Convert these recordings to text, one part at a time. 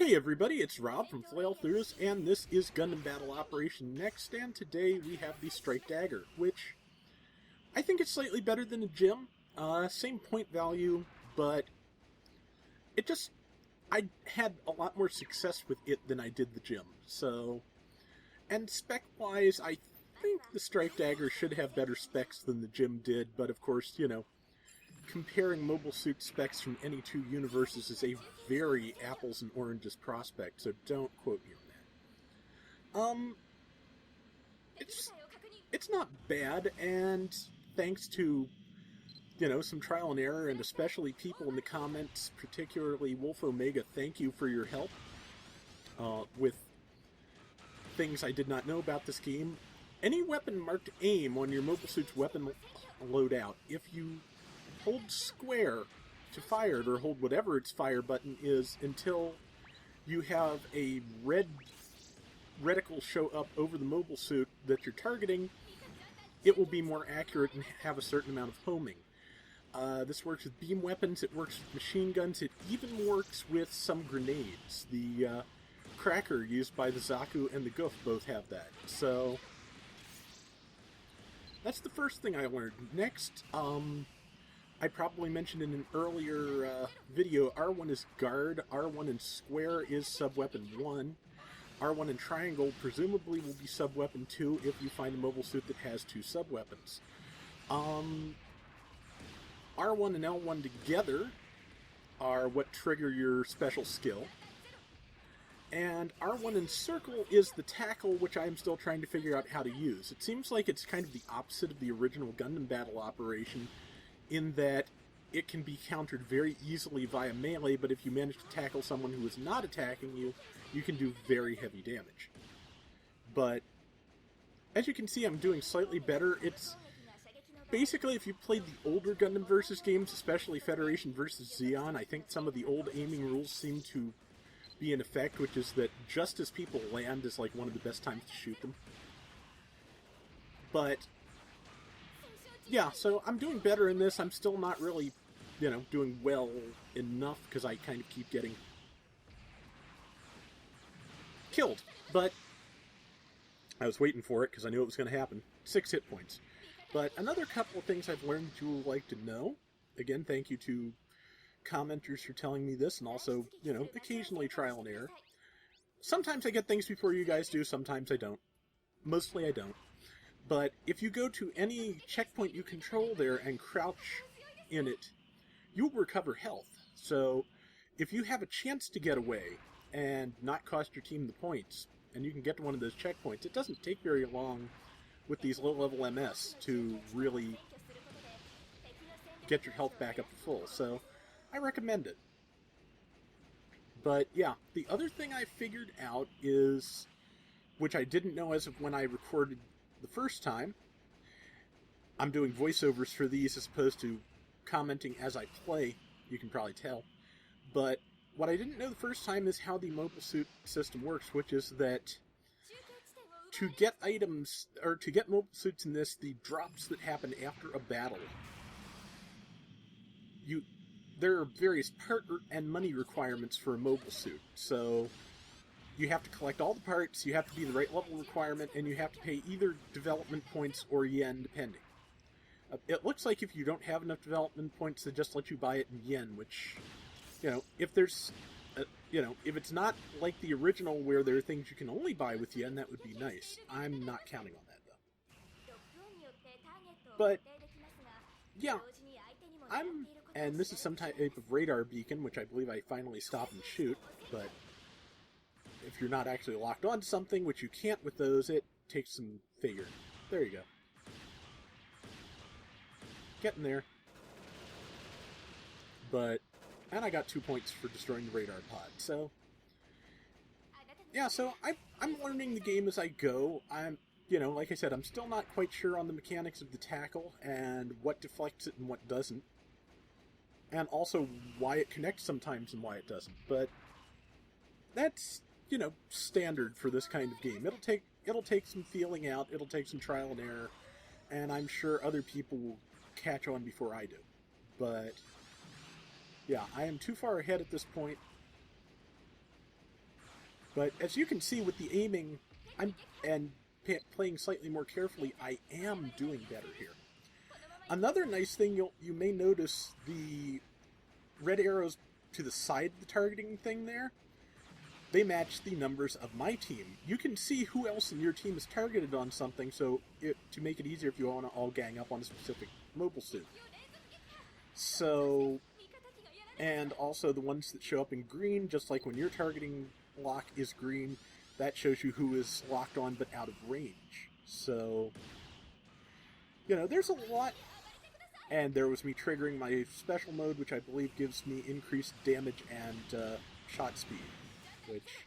Hey everybody, it's Rob from Flailthroughs, and this is Gundam Battle Operation NEXT, and today we have the Strike Dagger, which I think is slightly better than the Gym. Same point value, but I had a lot more success with it than I did the Gym. So, and spec-wise, I think the Strike Dagger should have better specs than the Gym did, but of course, comparing mobile suit specs from any two universes is a very apples and oranges prospect, so don't quote me on that. It's not bad, and thanks to, some trial and error, and especially people in the comments, particularly Wolf Omega, thank you for your help with things I did not know about this game. Any weapon marked aim on your mobile suit's weapon loadout, if you hold square to fire it, or hold whatever its fire button is, until you have a red reticle show up over the mobile suit that you're targeting, it will be more accurate and have a certain amount of homing. This works with beam weapons, it works with machine guns, it even works with some grenades. The cracker used by the Zaku and the Goof both have that. So, that's the first thing I learned. Next, I probably mentioned in an earlier video, R1 is guard, R1 and square is sub-weapon 1, R1 and triangle presumably will be sub-weapon 2 if you find a mobile suit that has two sub-weapons. R1 and L1 together are what trigger your special skill, and R1 and circle is the tackle, which I am still trying to figure out how to use. It seems like it's kind of the opposite of the original Gundam Battle Operation, in that it can be countered very easily via melee, but if you manage to tackle someone who is not attacking you, you can do very heavy damage. But, as you can see, I'm doing slightly better. It's basically, if you played the older Gundam Versus games, especially Federation versus Zeon, I think some of the old aiming rules seem to be in effect, which is that just as people land is like one of the best times to shoot them. But yeah, so I'm doing better in this. I'm still not really, doing well enough, because I kind of keep getting killed. But I was waiting for it, because I knew it was going to happen. 6 hit points. But another couple of things I've learned that you will like to know. Again, thank you to commenters for telling me this, and also, occasionally trial and error. Sometimes I get things before you guys do, sometimes I don't. Mostly I don't. But if you go to any checkpoint you control there and crouch in it, you'll recover health. So if you have a chance to get away and not cost your team the points, and you can get to one of those checkpoints, it doesn't take very long with these low-level MS to really get your health back up to full. So I recommend it. But yeah, the other thing I figured out is, which I didn't know as of when I recorded the first time, I'm doing voiceovers for these as opposed to commenting as I play, you can probably tell. But what I didn't know the first time is how the mobile suit system works, which is that to get items, or to get mobile suits in this, the drops that happen after a battle, there are various part and money requirements for a mobile suit. So you have to collect all the parts, you have to be the right level requirement, and you have to pay either development points or yen, depending. It looks like if you don't have enough development points, they just let you buy it in yen, which, if there's, if it's not like the original where there are things you can only buy with yen, that would be nice. I'm not counting on that, though. But, yeah, and this is some type of radar beacon, which I believe I finally stop and shoot, but if you're not actually locked on to something, which you can't with those, it takes some figuring. There you go. Getting there. And I got 2 points for destroying the radar pod, so yeah, so I'm learning the game as I go. I'm, like I said, I'm still not quite sure on the mechanics of the tackle, and what deflects it and what doesn't, and also why it connects sometimes and why it doesn't, but that's, standard for this kind of game. It'll take some feeling out, it'll take some trial and error, and I'm sure other people will catch on before I do. But yeah, I am too far ahead at this point. But as you can see with the aiming, playing slightly more carefully, I am doing better here. Another nice thing you may notice, the red arrows to the side of the targeting thing there, they match the numbers of my team. You can see who else in your team is targeted on something, so to make it easier if you want to all gang up on a specific mobile suit. So, and also the ones that show up in green, just like when your targeting lock is green, that shows you who is locked on but out of range. So, you know, there's a lot. And there was me triggering my special mode, which I believe gives me increased damage and shot speed. Which,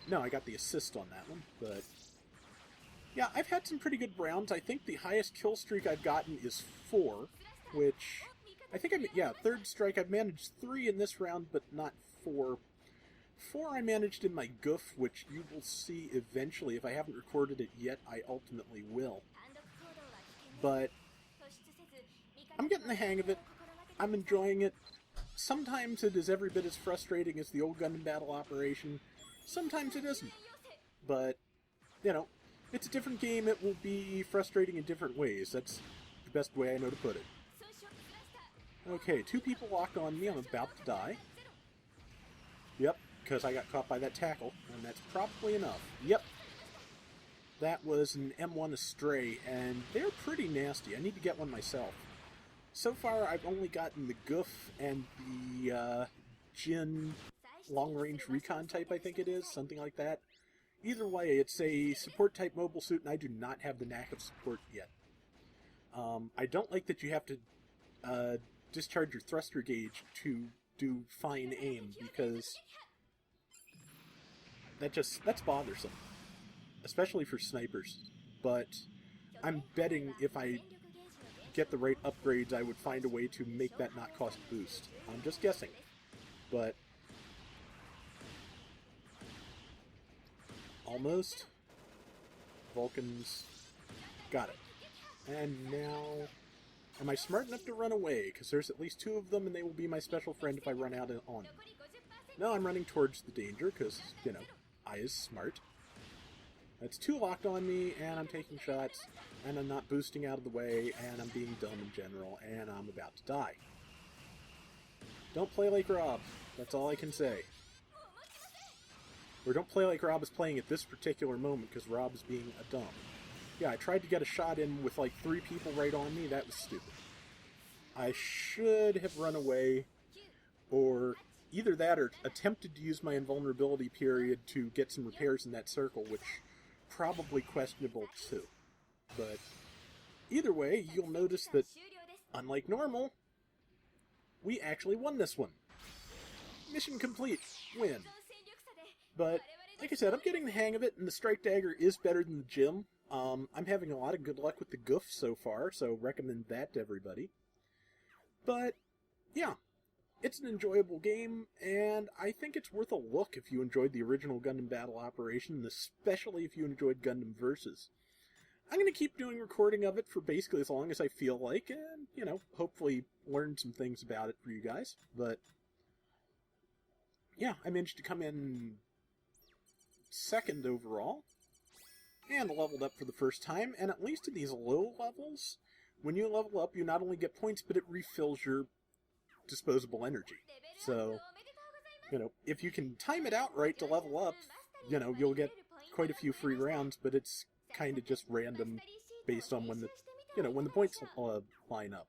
no, I got the assist on that one, but yeah, I've had some pretty good rounds. I think the highest kill streak I've gotten is 4, which I think third strike. I've managed 3 in this round, but not 4. 4 I managed in my goof, which you will see eventually. If I haven't recorded it yet, I ultimately will. But I'm getting the hang of it. I'm enjoying it. Sometimes it is every bit as frustrating as the old Gundam Battle Operation. Sometimes it isn't. But, you know, it's a different game. It will be frustrating in different ways. That's the best way I know to put it. Okay, 2 people locked on me. I'm about to die. Yep, because I got caught by that tackle, and that's probably enough. Yep. That was an M1 Astray, and they're pretty nasty. I need to get one myself. So far, I've only gotten the Goof and the Jin long-range recon type, I think it is, something like that. Either way, it's a support-type mobile suit, and I do not have the knack of support yet. I don't like that you have to discharge your thruster gauge to do fine aim, because that's bothersome, especially for snipers. But I'm betting if I get the right upgrades, I would find a way to make that not cost boost. I'm just guessing. But almost. Vulcans got it. And now, am I smart enough to run away? Because there's at least 2 of them, and they will be my special friend if I run out on them. No, I'm running towards the danger, because, you know, I is smart. That's 2 locked on me, and I'm taking shots, and I'm not boosting out of the way, and I'm being dumb in general, and I'm about to die. Don't play like Rob. That's all I can say. Or don't play like Rob is playing at this particular moment, because Rob is being a dumb. Yeah, I tried to get a shot in with like 3 people right on me. That was stupid. I should have run away, or either that or attempted to use my invulnerability period to get some repairs in that circle, which probably questionable too. But either way, you'll notice that, unlike normal, we actually won this one. Mission complete. Win. But, like I said, I'm getting the hang of it, and the Strike Dagger is better than the Gym. I'm having a lot of good luck with the Goof so far, so recommend that to everybody. But, yeah, it's an enjoyable game, and I think it's worth a look if you enjoyed the original Gundam Battle Operation, and especially if you enjoyed Gundam Versus. I'm going to keep doing recording of it for basically as long as I feel like, and, you know, hopefully learn some things about it for you guys. But, yeah, I managed to come in 2nd overall, and leveled up for the first time, and at least in these low levels, when you level up, you not only get points, but it refills your disposable energy. So, you know, if you can time it out right to level up, you know, you'll get quite a few free rounds, but it's kind of just random based on when the, you know, when the points line up.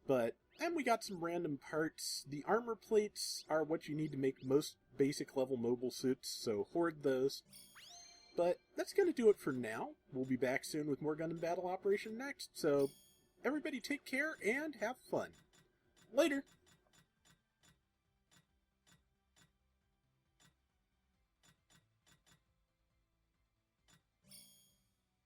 But, and we got some random parts. The armor plates are what you need to make most basic level mobile suits, so hoard those. But that's going to do it for now. We'll be back soon with more Gundam Battle Operation Next, so everybody take care and have fun. Later!